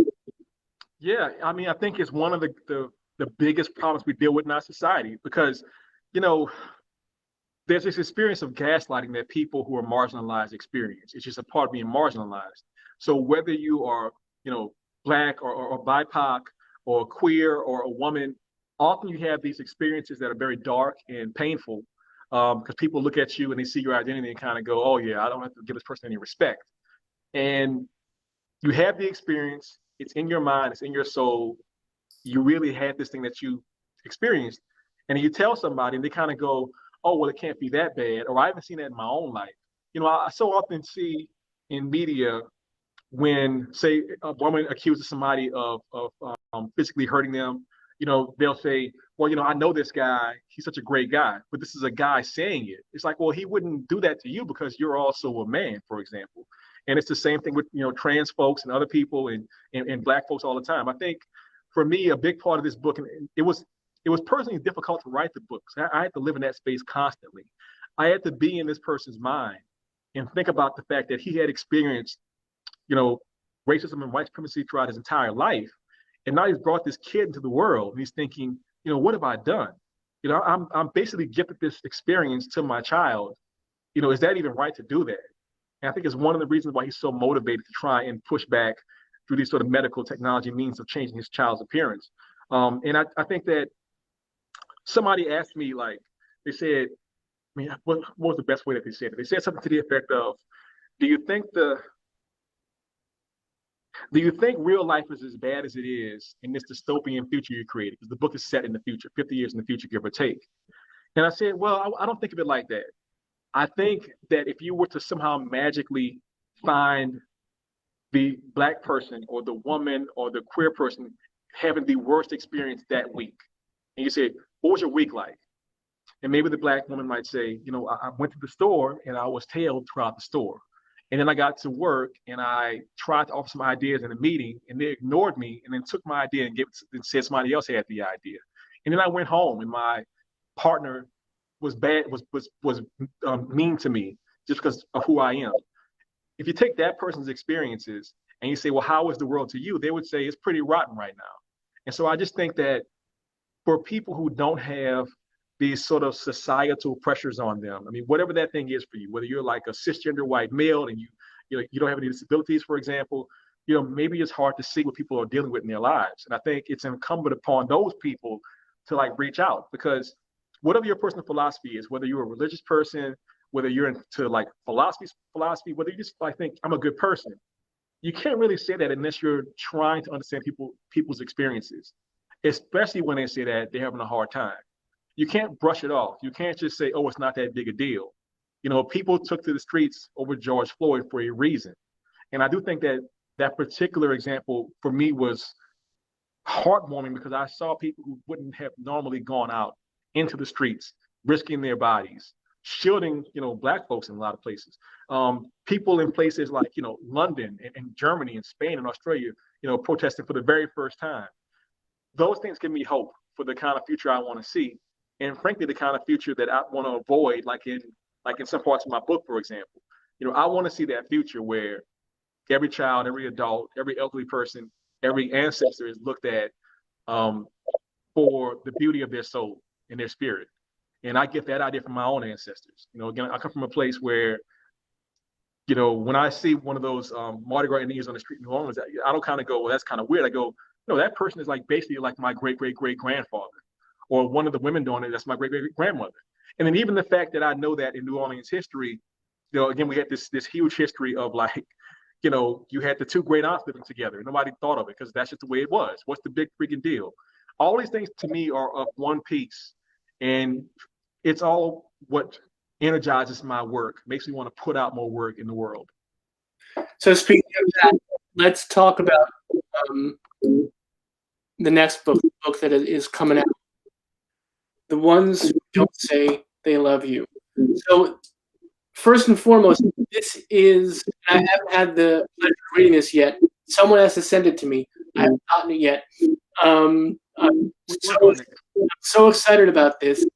Yeah, I mean, I think it's one of the biggest problems we deal with in our society, because, there's this experience of gaslighting that people who are marginalized experience. It's just a part of being marginalized. So whether you are, Black or BIPOC or queer or a woman, often you have these experiences that are very dark and painful, because people look at you and they see your identity and kind of go, oh yeah, I don't have to give this person any respect. And you have the experience, it's in your mind, it's in your soul. You really had this thing that you experienced. And you tell somebody and they kind of go, oh, well, it can't be that bad. Or I haven't seen that in my own life. I so often see in media when, say, a woman accuses somebody of physically hurting them, they'll say, well, I know this guy, he's such a great guy, but this is a guy saying it. It's like, well, he wouldn't do that to you because you're also a man, for example. And it's the same thing with, trans folks and other people and Black folks all the time. I think for me, a big part of this book, and it was personally difficult to write the book. I had to live in that space constantly. I had to be in this person's mind and think about the fact that he had experienced, you know, racism and white supremacy throughout his entire life. And now he's brought this kid into the world and he's thinking, you know, what have I done? You know, I'm basically gifted this experience to my child. You know, is that even right to do that? And I think it's one of the reasons why he's so motivated to try and push back through these sort of medical technology means of changing his child's appearance. And I think that somebody asked me, like, they said, I mean, what was the best way that they said it? They said something to the effect of, do you think real life is as bad as it is in this dystopian future you created? Because the book is set in the future, 50 years in the future, give or take. And I said, well, I don't think of it like that. I think that if you were to somehow magically find the Black person or the woman or the queer person having the worst experience that week, and you say, what was your week like? And maybe the Black woman might say, you know, I went to the store and I was tailed throughout the store. And then I got to work and I tried to offer some ideas in a meeting and they ignored me and then took my idea and said somebody else had the idea. And then I went home and my partner was mean to me just because of who I am. If you take that person's experiences and you say, well, how is the world to you? They would say it's pretty rotten right now. And so I just think that for people who don't have these sort of societal pressures on them, I mean, whatever that thing is for you, whether you're like a cisgender white male and you don't have any disabilities, for example, you know, maybe it's hard to see what people are dealing with in their lives. And I think it's incumbent upon those people to like reach out, because whatever your personal philosophy is, whether you're a religious person, whether you're into like philosophy, whether you just like think I'm a good person, you can't really say that unless you're trying to understand people's experiences, especially when they say that they're having a hard time. You can't brush it off. You can't just say, oh, it's not that big a deal. You know, people took to the streets over George Floyd for a reason. And I do think that that particular example for me was heartwarming because I saw people who wouldn't have normally gone out into the streets, risking their bodies, shielding, you know, Black folks in a lot of places. People in places like, you know, London and Germany and Spain and Australia, you know, protesting for the very first time. Those things give me hope for the kind of future I want to see. And frankly, the kind of future that I want to avoid, like in some parts of my book, for example. You know, I want to see that future where every child, every adult, every elderly person, every ancestor is looked at for the beauty of their soul and their spirit. And I get that idea from my own ancestors. You know, again, I come from a place where, you know, when I see one of those Mardi Gras Indians on the street in New Orleans, I don't kind of go, well, that's kind of weird. I go, no, that person is like basically like my great-great-great-grandfather, or one of the women doing it, that's my great-great-grandmother. And then even the fact that I know that in New Orleans history, you know, again, we had this huge history of like, you know, you had the two great aunts living together. Nobody thought of it because that's just the way it was. What's the big freaking deal? All these things to me are of one piece. And it's all what energizes my work, makes me want to put out more work in the world. So speaking of that, let's talk about the next book that is coming out. The Ones Who Don't Say They Love You. So first and foremost, this is, I haven't had the pleasure of reading this yet. Someone has to send it to me. I haven't gotten it yet. I'm so excited about this,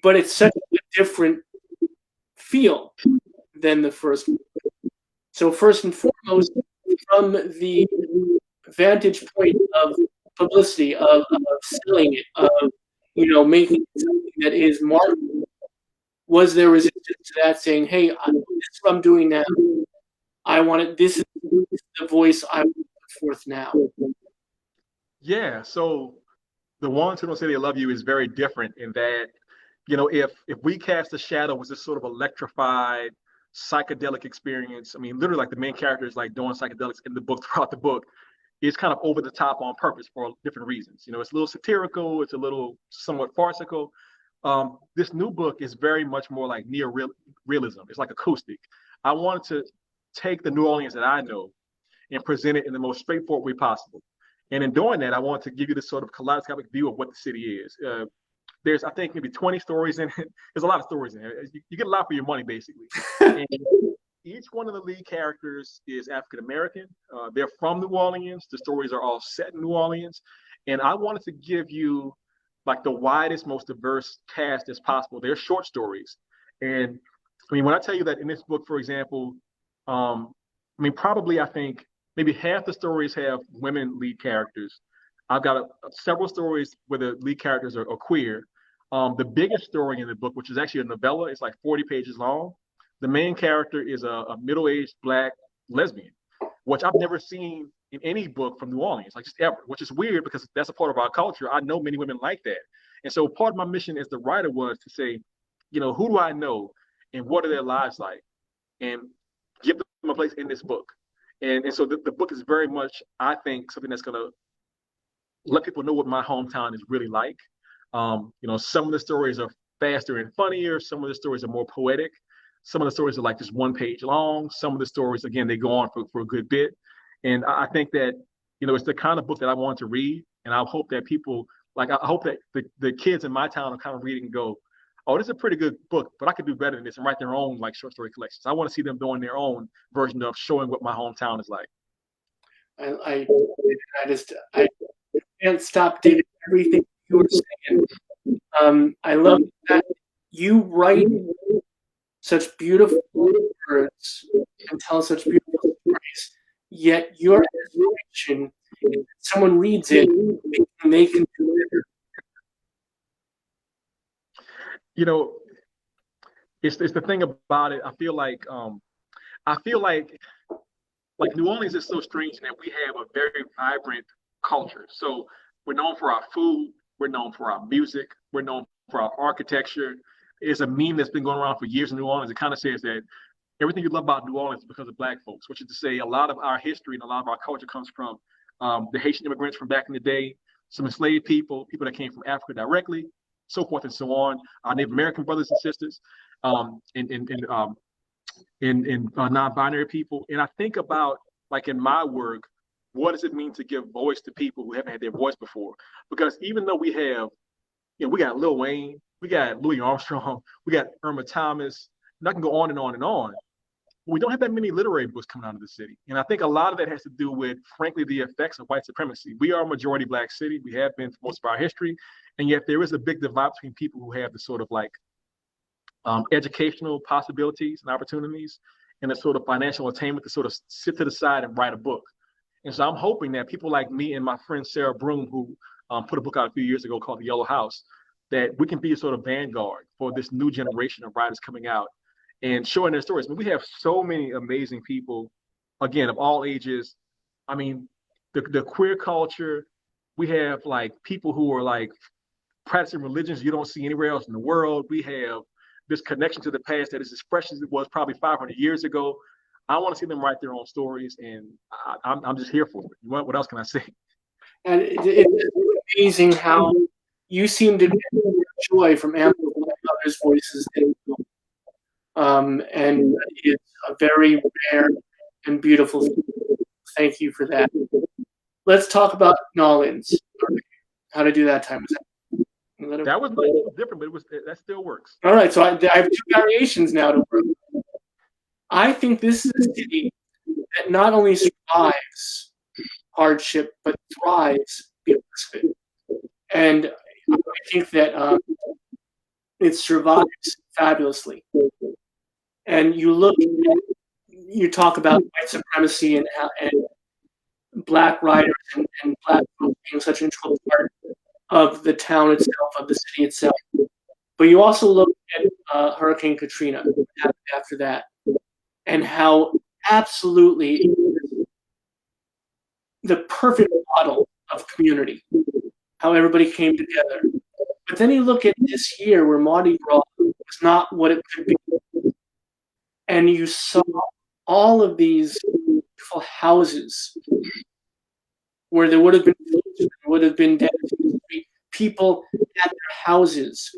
but it's such a different feel than the first one. So first and foremost, from the vantage point of publicity, of selling it, of, you know, making something that is marketable, was there resistance to that, saying, hey, this is what I'm doing now. I want it, this is the voice I want to put forth now. Yeah, so The Ones Who Don't Say They Love You is very different in that, you know, if We Cast a Shadow was this sort of electrified, psychedelic experience, I mean, literally like the main character is like doing psychedelics in the book throughout the book. It's kind of over the top on purpose for different reasons. You know, it's a little satirical, it's a little somewhat farcical. This new book is very much more like neo-realism. It's like acoustic. I wanted to take the New Orleans that I know and present it in the most straightforward way possible. And in doing that, I want to give you this sort of kaleidoscopic view of what the city is. There's, I think, maybe 20 stories in it. There's a lot of stories in it. You get a lot for your money, basically. And each one of the lead characters is African-American. They're from New Orleans. The stories are all set in New Orleans. And I wanted to give you like the widest, most diverse cast as possible. They're short stories. And I mean, when I tell you that in this book, for example, I mean, probably I think maybe half the stories have women lead characters. I've got several stories where the lead characters are queer. The biggest story in the book, which is actually a novella, it's like 40 pages long. The main character is a middle-aged Black lesbian, which I've never seen in any book from New Orleans, like just ever, which is weird because that's a part of our culture. I know many women like that. And so part of my mission as the writer was to say, you know, who do I know and what are their lives like? And give them a place in this book. And so the book is very much, I think, something that's going to let people know what my hometown is really like. You know, some of the stories are faster and funnier. Some of the stories are more poetic. Some of the stories are like just one page long. Some of the stories, again, they go on for a good bit. And I think that, you know, it's the kind of book that I want to read. And I hope that people, like, I hope that the kids in my town are kind of reading and go, oh, this is a pretty good book, but I could do better than this and write their own like short story collections. I want to see them doing their own version of showing what my hometown is like. I can't stop digging everything you were saying. I love that you write such beautiful words and tell such beautiful stories, yet your aspiration, if someone reads it, they can do it. You know, it's the thing about it. I feel like New Orleans is so strange that we have a very vibrant culture. So we're known for our food, we're known for our music, we're known for our architecture. It's a meme that's been going around for years in New Orleans. It kind of says that everything you love about New Orleans is because of Black folks, which is to say a lot of our history and a lot of our culture comes from the Haitian immigrants from back in the day, some enslaved people, people that came from Africa directly, so forth and so on, our Native American brothers and sisters, non-binary people. And I think about, like in my work, what does it mean to give voice to people who haven't had their voice before? Because even though we have, you know, we got Lil Wayne, we got Louis Armstrong, we got Irma Thomas, and I can go on and on and on. We don't have that many literary books coming out of the city. And I think a lot of that has to do with, frankly, the effects of white supremacy. We are a majority Black city. We have been for most of our history. And yet there is a big divide between people who have the sort of like educational possibilities and opportunities and the sort of financial attainment to sort of sit to the side and write a book. And so I'm hoping that people like me and my friend Sarah Broom, who put a book out a few years ago called The Yellow House, that we can be a sort of vanguard for this new generation of writers coming out and showing their stories. I mean, we have so many amazing people, again, of all ages. I mean, the queer culture, we have like people who are like practicing religions you don't see anywhere else in the world. We have this connection to the past that is as fresh as it was probably 500 years ago. I want to see them write their own stories, and I'm just here for it. What else can I say? And it's amazing how you seem to get joy from amplifying others' voices. And it's a very rare and beautiful thing. Thank you for that. Let's talk about Nolans. How to do that time. That was different, but that still works. All right, so I have two variations now to work. I think this is a city that not only survives hardship, but thrives because of it. And I think that it survives fabulously. And you talk about white supremacy and Black writers and Black folks being such an integral part of the town itself, of the city itself. But you also look at Hurricane Katrina after that, and how absolutely it is the perfect model of community, how everybody came together. But then you look at this year where Mardi Gras was not what it could be. And you saw all of these beautiful houses where there would have been dead. People had their houses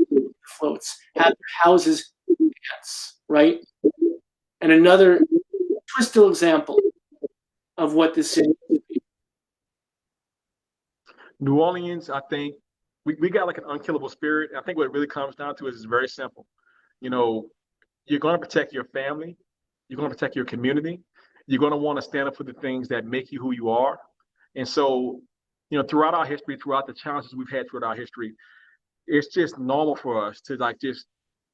floats, had their houses dance, right? And another crystal example of what this city could be. New Orleans, I think we got like an unkillable spirit. I think what it really comes down to is very simple. You know, you're going to protect your family. You're going to protect your community. You're going to want to stand up for the things that make you who you are. And so, you know, throughout our history, throughout the challenges we've had throughout our history, it's just normal for us to like just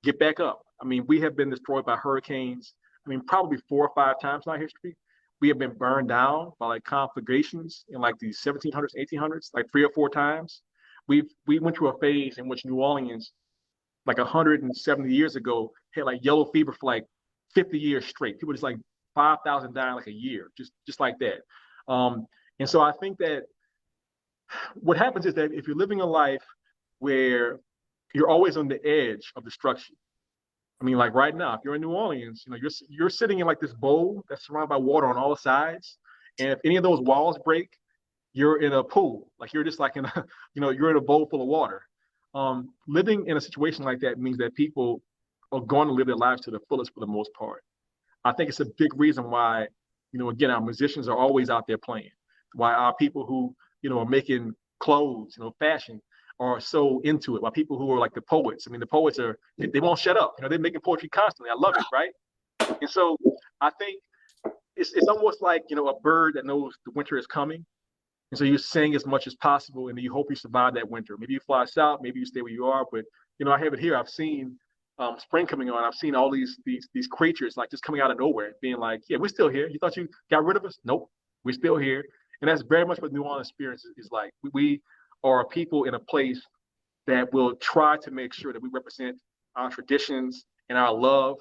get back up I mean, we have been destroyed by hurricanes. I mean, probably 4 or 5 times in our history. We have been burned down by like conflagrations in like the 1700s, 1800s, like 3 or 4 times. We went through a phase in which New Orleans, like 170 years ago, had like yellow fever for like 50 years straight. People just like 5,000 dying like a year, just like that. And so I think that what happens is that if you're living a life where you're always on the edge of destruction. I mean, like right now, if you're in New Orleans, you're sitting in like this bowl that's surrounded by water on all sides, and if any of those walls break, you're in a pool. Like you're just like in a, you're in a bowl full of water. Living in a situation like that means that people are going to live their lives to the fullest for the most part. I think it's a big reason why, again, our musicians are always out there playing. Why our people who, are making clothes, fashion, are so into it. Why people who are like the poets. I mean, the poets they won't shut up. They're making poetry constantly. I love it, right? And so I think it's almost like, a bird that knows the winter is coming. And so you sing as much as possible, and you hope you survive that winter. Maybe you fly south, maybe you stay where you are. But I have it here. I've seen spring coming on. I've seen all these creatures like just coming out of nowhere, being like, "Yeah, we're still here. You thought you got rid of us? Nope, we're still here." And that's very much what New Orleans experience is like. We are a people in a place that will try to make sure that we represent our traditions and our love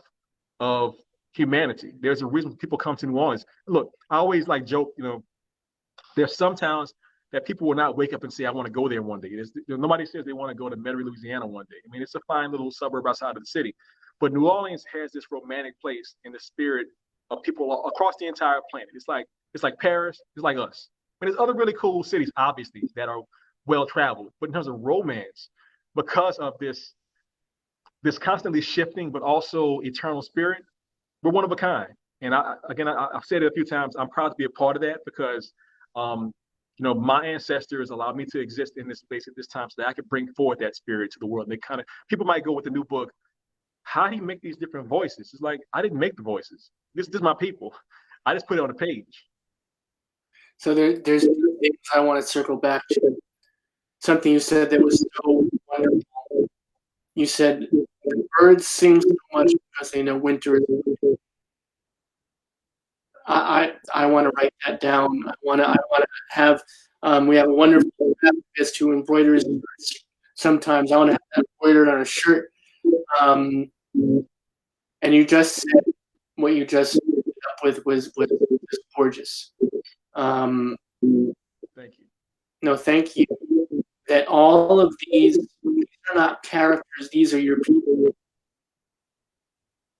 of humanity. There's a reason people come to New Orleans. Look, I always like joke, there's some towns that people will not wake up and say, I want to go there one day. Nobody says they want to go to Metairie, Louisiana one day. I mean, it's a fine little suburb outside of the city. But New Orleans has this romantic place in the spirit of people across the entire planet. It's like Paris, it's like us. I mean, there's other really cool cities, obviously, that are well-traveled. But in terms of romance, because of this constantly shifting, but also eternal spirit, we're one of a kind. And I've said it a few times, I'm proud to be a part of that because, my ancestors allowed me to exist in this space at this time so that I could bring forward that spirit to the world. And people might go with the new book, how do you make these different voices? It's like, I didn't make the voices. This is my people. I just put it on a page. So there's two things I want to circle back to. Something you said that was so wonderful. You said the birds sing so much because they know winter is winter. I want to write that down. I want to have. We have a wonderful therapist who embroiders sometimes. I want to have that embroidered on a shirt. And you just said what you just ended up with was gorgeous. Thank you. No, thank you. That all of these are not characters; these are your people,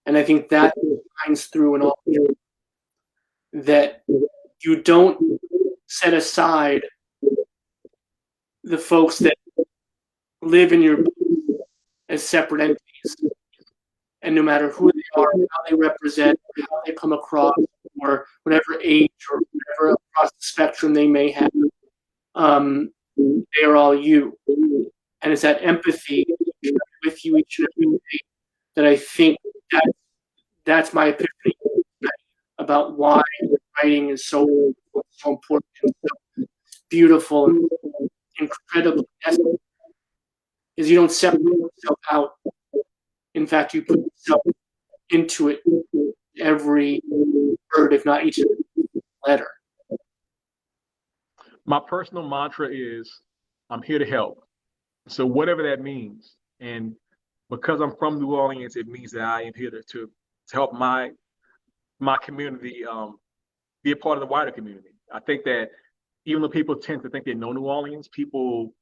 and I think that shines through in all. That you don't set aside the folks that live in your book as separate entities, and no matter who they are, how they represent, how they come across, or whatever age or whatever across the spectrum they may have, they are all you. And it's that empathy with you each and every day that I think that's my epiphany about why writing is so important and so beautiful and incredibly necessary. Is you don't separate yourself out. In fact, you put yourself into it every word, if not each letter. My personal mantra is, I'm here to help. So whatever that means, and because I'm from New Orleans, it means that I am here to help my community be a part of the wider community. I think that even though people tend to think they know New Orleans, people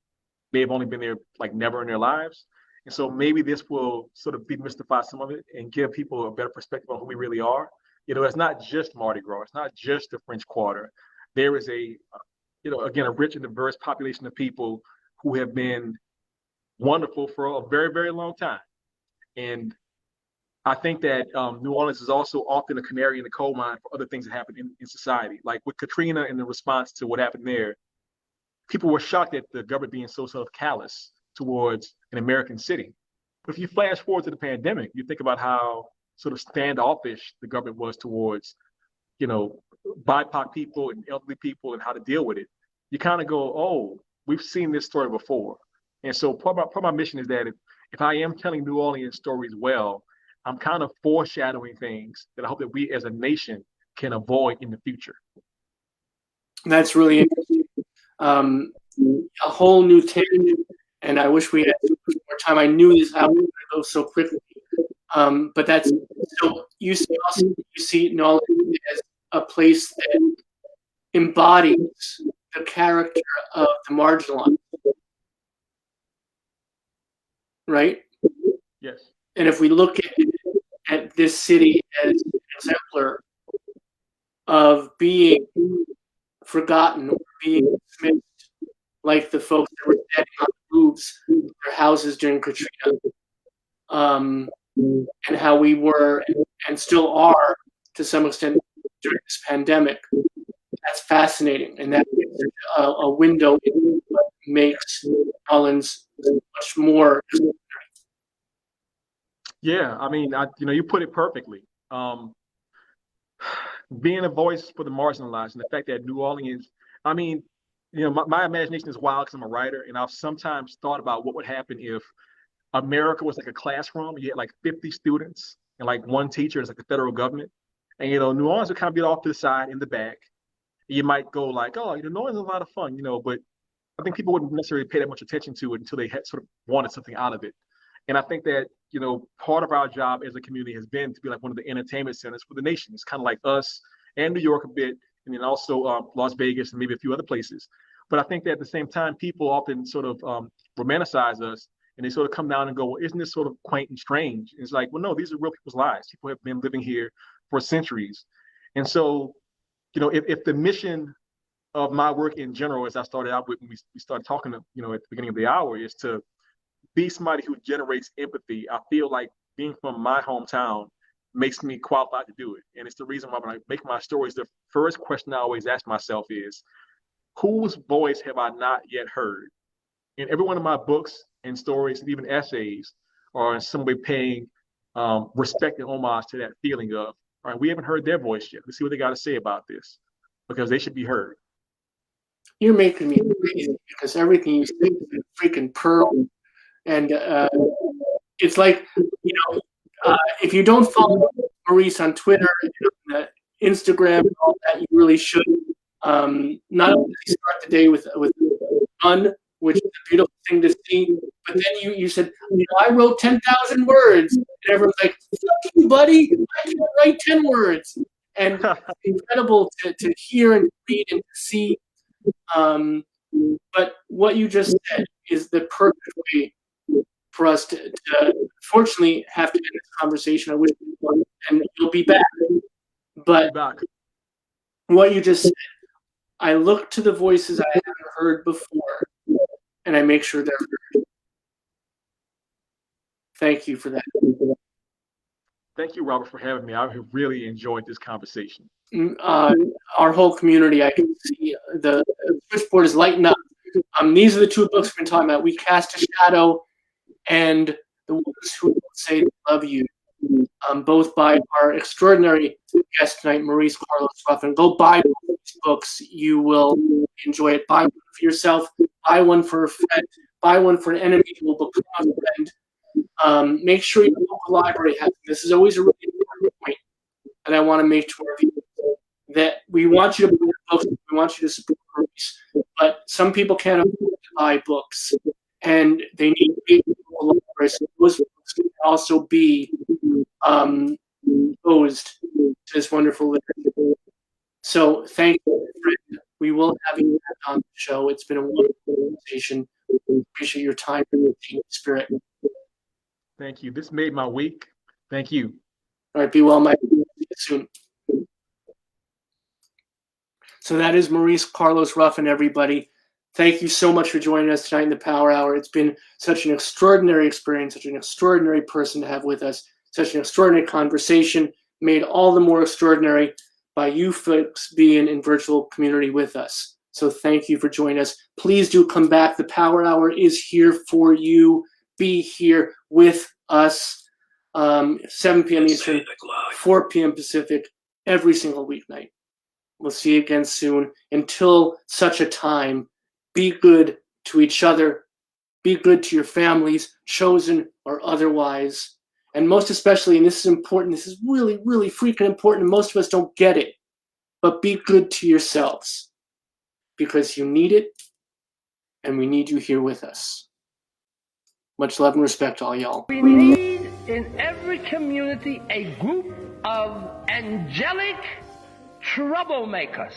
may have only been there like never in their lives. And so maybe this will sort of demystify some of it and give people a better perspective on who we really are. It's not just Mardi Gras. It's not just the French Quarter. There is again, a rich and diverse population of people who have been wonderful for a very, very long time. And I think that New Orleans is also often a canary in the coal mine for other things that happen in society. Like with Katrina and the response to what happened there, people were shocked at the government being so sort of callous towards an American city. But if you flash forward to the pandemic, you think about how sort of standoffish the government was towards, BIPOC people and elderly people and how to deal with it. You kind of go, oh, we've seen this story before. And so part of my mission is that if I am telling New Orleans stories well, I'm kind of foreshadowing things that I hope that we as a nation can avoid in the future. That's really interesting. A whole new tangent, and I wish we had more time. I knew this how to go so quickly. But that's so you see knowledge as a place that embodies the character of the marginalized, right? Yes. And if we look at this city as an exemplar of being forgotten or being dismissed, like the folks that were standing on the roofs of their houses during Katrina, and how we were and still are to some extent during this pandemic. That's fascinating, and that is a window into what makes Collins much more. Yeah, I mean, you put it perfectly. Being a voice for the marginalized, and the fact that New Orleans, I mean, my imagination is wild because I'm a writer, and I've sometimes thought about what would happen if America was like a classroom. You had like 50 students and like one teacher is like the federal government. And, New Orleans would kind of be off to the side in the back. You might go like, oh, New Orleans is a lot of fun, but I think people wouldn't necessarily pay that much attention to it until they had sort of wanted something out of it. And I think that, part of our job as a community has been to be like one of the entertainment centers for the nation. It's kind of like us and New York a bit, and then also Las Vegas and maybe a few other places. But I think that at the same time, people often sort of romanticize us, and they sort of come down and go, well, isn't this sort of quaint and strange? And it's like, well, no, these are real people's lives. People have been living here for centuries. And so, if the mission of my work in general, as I started out with when we started talking, at the beginning of the hour, is to be somebody who generates empathy. I feel like being from my hometown makes me qualified to do it. And it's the reason why when I make my stories, the first question I always ask myself is, whose voice have I not yet heard? In every one of my books and stories and even essays are in some way paying respect and homage to that feeling of, all right, we haven't heard their voice yet. Let's see what they got to say about this, because they should be heard. You're making me crazy because everything you say is a freaking pearl. And it's like, if you don't follow Maurice on Twitter, and Instagram, and all that, you really should. Not only does he start the day with fun, which is a beautiful thing to see, but then you said, I wrote 10,000 words. And everyone's like, fuck you, buddy. I can't write 10 words. And it's incredible to hear and read and to see. But what you just said is the perfect way for us to fortunately have to end this conversation. I wish and you'll be back. But what you just said, I look to the voices I haven't heard before, and I make sure they're heard. Thank you for that. Thank you, Robert, for having me. I have really enjoyed this conversation. Our whole community, I can see the switchboard is lighting up. These are the two books we've been talking about. We Cast a Shadow and The Ones Who Don't Say They Love You, both by our extraordinary guest tonight, Maurice Carlos Ruffin. Go buy these books. You will enjoy it. Buy one for yourself. Buy one for a friend. Buy one for an enemy who will become a friend. Make sure your local library has them. This is always a really important point, and I want to make sure that we want you to buy books. We want you to support Maurice, but some people can't afford to buy books, and they need to be in the local library. So those books can also be exposed to this wonderful literature. So thank you, friend. We will have you back on the show. It's been a wonderful conversation. Appreciate your time and your team spirit. Thank you. This made my week. Thank you. All right, be well, Mike. See you soon. So that is Maurice Carlos Ruffin, everybody. Thank you so much for joining us tonight in the Power Hour. It's been such an extraordinary experience, such an extraordinary person to have with us, such an extraordinary conversation, made all the more extraordinary by you folks being in virtual community with us. So thank you for joining us. Please do come back. The Power Hour is here for you. Be here with us, 7 p.m. Eastern, 4 p.m. Pacific, every single weeknight. We'll see you again soon. Until such a time, be good to each other. Be good to your families, chosen or otherwise. And most especially, and this is important, this is really, really freaking important, and most of us don't get it, but be good to yourselves, because you need it, and we need you here with us. Much love and respect, all y'all. We need in every community a group of angelic troublemakers.